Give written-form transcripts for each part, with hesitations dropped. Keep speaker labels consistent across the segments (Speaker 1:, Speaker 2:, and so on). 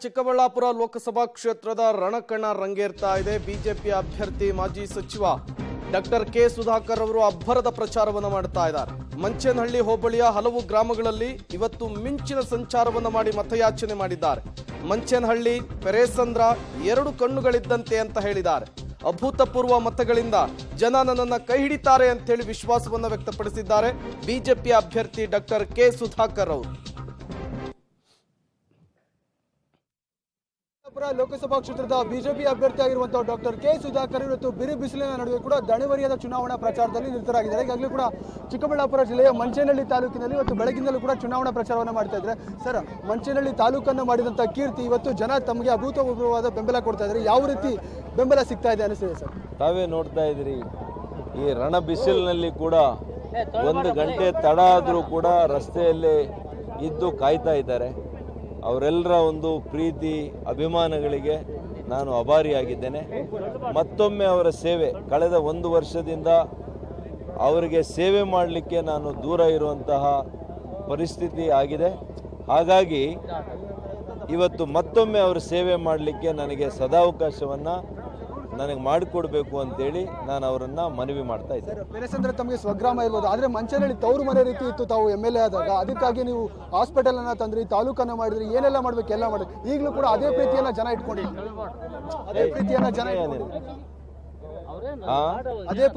Speaker 1: ಚಿಕ್ಕಬಳ್ಳಾಪುರ ಲೋಕಸಭಾ ಕ್ಷೇತ್ರದ ರಣಕಣ ರಂಗೇರ್ತಾ ಇದೆ. ಬಿಜೆಪಿ ಅಭ್ಯರ್ಥಿ ಮಾಜಿ ಸಚಿವ ಡಾಕ್ಟರ್ ಕೆ ಸುಧಾಕರ್ ಅವರು ಅಬ್ಬರದ ಪ್ರಚಾರವನ್ನು ಮಾಡ್ತಾ ಇದ್ದಾರೆ. ಮಂಚೇನಹಳ್ಳಿ ಹೋಬಳಿಯ ಹಲವು ಗ್ರಾಮಗಳಲ್ಲಿ ಇವತ್ತು ಮಿಂಚಿನ ಸಂಚಾರವನ್ನು ಮಾಡಿ ಮತಯಾಚನೆ ಮಾಡಿದ್ದಾರೆ. ಮಂಚೇನಹಳ್ಳಿ, ಪೆರೇಸಂದ್ರ ಎರಡು ಕಣ್ಣುಗಳಿದ್ದಂತೆ ಅಂತ ಹೇಳಿದ್ದಾರೆ. ಅಭೂತಪೂರ್ವ ಮತಗಳಿಂದ ಜನ ನನ್ನನ್ನು ಕೈ ಹಿಡಿತಾರೆ ಅಂತ ಹೇಳಿ ವಿಶ್ವಾಸವನ್ನು ವ್ಯಕ್ತಪಡಿಸಿದ್ದಾರೆ ಬಿಜೆಪಿ ಅಭ್ಯರ್ಥಿ ಡಾಕ್ಟರ್ ಕೆ ಸುಧಾಕರ್ ಅವರು.
Speaker 2: ಲೋಕಸಭಾ ಕ್ಷೇತ್ರದ ಬಿಜೆಪಿ ಅಭ್ಯರ್ಥಿ ಆಗಿರುವಂತಹ ಡಾಕ್ಟರ್ ಕೆ ಸುಧಾಕರ್ ಇವತ್ತು ಬಿರು ಬಿಸಿಲಿನ ನಡುವೆ ಕೂಡ ದಣಿವರಿಯದ ಚುನಾವಣಾ ಪ್ರಚಾರದಲ್ಲಿ ನಿರತರಾಗಿದ್ದಾರೆ. ಈಗಾಗಲೇ ಕೂಡ ಚಿಕ್ಕಬಳ್ಳಾಪುರ ಜಿಲ್ಲೆಯ ಮಂಚೇನಹಳ್ಳಿ ತಾಲೂಕಿನಲ್ಲಿ ಇವತ್ತು ಬೆಳಗಿನಲ್ಲೂ ಕೂಡ ಚುನಾವಣಾ ಪ್ರಚಾರವನ್ನು ಮಾಡ್ತಾ ಇದ್ದಾರೆ. ಸರ್, ಮಂಚೇನಹಳ್ಳಿ ತಾಲೂಕನ್ನು ಮಾಡಿದಂಥ ಕೀರ್ತಿ ಇವತ್ತು ಜನ ತಮಗೆ ಅಭೂತಪೂರ್ವವಾದ ಬೆಂಬಲ ಕೊಡ್ತಾ ಇದ್ದಾರೆ. ಯಾವ ರೀತಿ ಬೆಂಬಲ ಸಿಗ್ತಾ ಇದೆ ಅನಿಸ್ತಿದೆ ಸರ್?
Speaker 3: ತಾವೇ ನೋಡ್ತಾ ಇದ್ರಿ, ಈ ರಣ ಬಿಸಿಲಿನಲ್ಲಿ ಕೂಡ 1 ಗಂಟೆ ತಡ ಆದರೂ ಕೂಡ ರಸ್ತೆಯಲ್ಲಿ ಇದ್ದು ಕಾಯ್ತಾ ಇದ್ದಾರೆ. ಅವರೆಲ್ಲರ ಒಂದು ಪ್ರೀತಿ ಅಭಿಮಾನಗಳಿಗೆ ನಾನು ಆಭಾರಿಯಾಗಿದ್ದೇನೆ. ಮತ್ತೊಮ್ಮೆ ಅವರ ಸೇವೆ, ಕಳೆದ 1 ವರ್ಷದಿಂದ ಅವರಿಗೆ ಸೇವೆ ಮಾಡಲಿಕ್ಕೆ ನಾನು ದೂರ ಇರುವಂತಹ ಪರಿಸ್ಥಿತಿ ಆಗಿದೆ. ಹಾಗಾಗಿ ಇವತ್ತು ಮತ್ತೊಮ್ಮೆ ಅವರ ಸೇವೆ ಮಾಡಲಿಕ್ಕೆ ನನಗೆ ಸದಾವಕಾಶವನ್ನು ನನಗೆ ಮಾಡಿಕೊಡ್ಬೇಕು ಅಂತೇಳಿ ನಾನು ಅವರನ್ನು ಮನವಿ ಮಾಡ್ತಾ ಇದ್ದೇನೆ.
Speaker 2: ಪೆರೇಸಂದ್ರ ತಮಗೆ ಸ್ವಗ್ರಾಮ ಇರ್ಬೋದು, ಆದರೆ ಮಂಚೇನಹಳ್ಳಿ ತವರು ಮನೆ ರೀತಿ ಇತ್ತು ತಾವು MLA ಆದಾಗ. ಅದಕ್ಕಾಗಿ ನೀವು ಹಾಸ್ಪಿಟಲ್ ಅನ್ನ ತಂದ್ರಿ, ತಾಲೂಕನ್ನ ಮಾಡಿದ್ರಿ, ಏನೆಲ್ಲ ಮಾಡ್ಬೇಕು ಎಲ್ಲ ಮಾಡಿ. ಈಗಲೂ ಕೂಡ ಅದೇ ಪ್ರೀತಿಯನ್ನ ಜನ ಇಟ್ಕೊಂಡಿದ್ದಾರೆ. ಅದೇ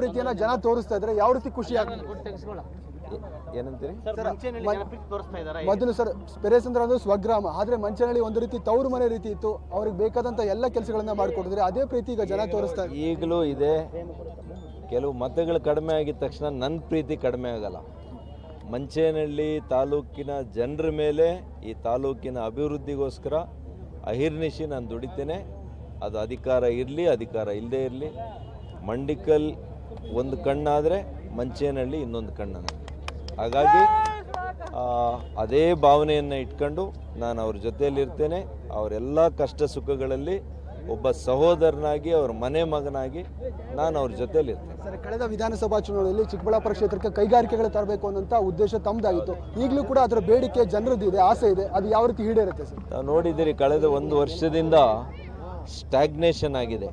Speaker 2: ಪ್ರೀತಿಯನ್ನ ಜನ ತೋರಿಸ್ತಾ ಇದ್ರೆ ಯಾವ ರೀತಿ ಖುಷಿ ಆಗ್ತದೆ?
Speaker 3: ಏನಂತೀರಿ?
Speaker 2: ಮೊದಲು ಸರ್, ಪೆರೇಸಂದ್ರ ಅಂದ್ರೆ ಸ್ವಗ್ರಾಮ, ಆದ್ರೆ ಮಂಚೇನಹಳ್ಳಿ ಒಂದು ರೀತಿ ತವರು ಮನೆ ರೀತಿ ಇತ್ತು. ಅವ್ರಿಗೆ ಬೇಕಾದಂತ ಎಲ್ಲ ಕೆಲಸಗಳನ್ನ ಮಾಡಿಕೊಡಿದ್ರೆ ಅದೇ ಪ್ರೀತಿ ಈಗ ಜನ ತೋರಿಸ್ತಾ ಇದ್ದಾರೆ.
Speaker 3: ಈಗಲೂ ಇದೆ. ಕೆಲವು ಮತಗಳು ಕಡಿಮೆ ಆಗಿದ ತಕ್ಷಣ ನನ್ನ ಪ್ರೀತಿ ಕಡಿಮೆ ಆಗಲ್ಲ. ಮಂಚೇನಹಳ್ಳಿ ತಾಲೂಕಿನ ಜನರ ಮೇಲೆ, ಈ ತಾಲೂಕಿನ ಅಭಿವೃದ್ಧಿಗೋಸ್ಕರ ಅಹಿರ್ನಿಶಿ ನಾನು ದುಡಿತೇನೆ. ಅದು ಅಧಿಕಾರ ಇರಲಿ, ಅಧಿಕಾರ ಇಲ್ಲದೇ ಇರಲಿ. ಮಂಡಿಕಲ್ ಒಂದು ಕಣ್ಣಾದರೆ ಮಂಚೇನಹಳ್ಳಿ ಇನ್ನೊಂದು ಕಣ್ಣು ನನಗೆ. ಹಾಗಾಗಿ ಅದೇ ಭಾವನೆಯನ್ನು ಇಟ್ಕೊಂಡು ನಾನು ಅವ್ರ ಜೊತೆಯಲ್ಲಿರ್ತೇನೆ. ಅವರೆಲ್ಲ ಕಷ್ಟ ಸುಖಗಳಲ್ಲಿ ಒಬ್ಬ ಸಹೋದರನಾಗಿ, ಅವ್ರ ಮನೆ ಮಗನಾಗಿ ನಾನು ಅವ್ರ ಜೊತೆಯಲ್ಲಿರ್ತೇನೆ.
Speaker 2: ಸರ್, ಕಳೆದ ವಿಧಾನಸಭಾ ಚುನಾವಣೆಯಲ್ಲಿ ಚಿಕ್ಕಬಳ್ಳಾಪುರ ಕ್ಷೇತ್ರಕ್ಕೆ ಕೈಗಾರಿಕೆಗಳು ತರಬೇಕು ಅನ್ನೋಂಥ ಉದ್ದೇಶ ತಮ್ಮದಾಗಿತ್ತು. ಈಗಲೂ ಕೂಡ ಅದರ ಬೇಡಿಕೆ ಜನರದ್ದಿದೆ, ಆಸೆ ಇದೆ. ಅದು ಯಾವ ರೀತಿ ಈಡೇರುತ್ತೆ ಸರ್?
Speaker 3: ನಾವು ನೋಡಿದ್ದೀರಿ, ಕಳೆದ 1 ವರ್ಷದಿಂದ ಸ್ಟ್ಯಾಗ್ನೇಷನ್ ಆಗಿದೆ.